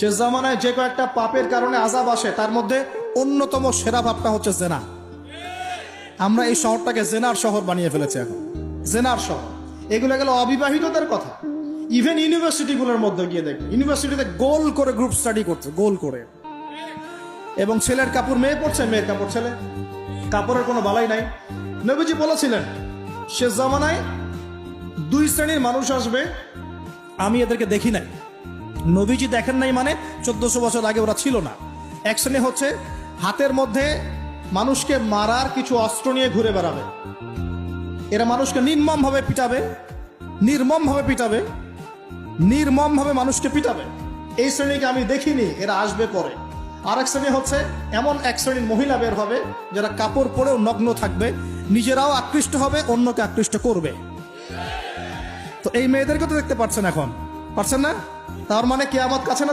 শেষ জামানায় যে কয়েকটা পাপের কারণে আযাব আসে তার মধ্যে অন্যতম সেরা পাপটা হচ্ছে জেনা। আমরা এই শহরটাকে জেনার শহর বানিয়ে ফেলেছি এখন, জেনার শহর। এগুলো গেল অবিবাহিতদের কথা। ইভেন ইউনিভার্সিটিগুলোর মধ্যে গিয়ে দেখবে, ইউনিভার্সিটিতে গোল করে গ্রুপ স্টাডি করছে, গোল করে। এবং ছেলের কাপড় মেয়ে পড়ছে, মেয়ের কাপড় ছেলে, কাপড়ের কোনো বালাই নাই। নবীজি বলেছিলেন শেষ জামানায় দুই শ্রেণীর মানুষ আসবে, আমি এদেরকে দেখি নাই। নবীজি দেখেন নাই মানে 1400 বছর আগে ওরা ছিল না। এক শ্রেণী হচ্ছে হাতের মধ্যে মানুষকে মারার কিছু অস্ত্র নিয়ে ঘুরে বেড়াবে। এরা মানুষকে নির্মমভাবে পিটাবে, নির্মমভাবে পিটাবে, নির্মমভাবে মানুষকে পিটাবে। এই শ্রেণীকে আমি দেখিনি, এরা আসবে পরে। আর এক শ্রেণী হচ্ছে এমন এক শ্রেণীর মহিলা বের হবে যারা কাপড় পরেও নগ্ন থাকবে, নিজেরাও আকৃষ্ট হবে, অন্যকে আকৃষ্ট করবে। তো এই মেয়েদেরকে তো দেখতে পাচ্ছেন এখন, পারছেন না? তার মানে কিয়ামত কাছে না?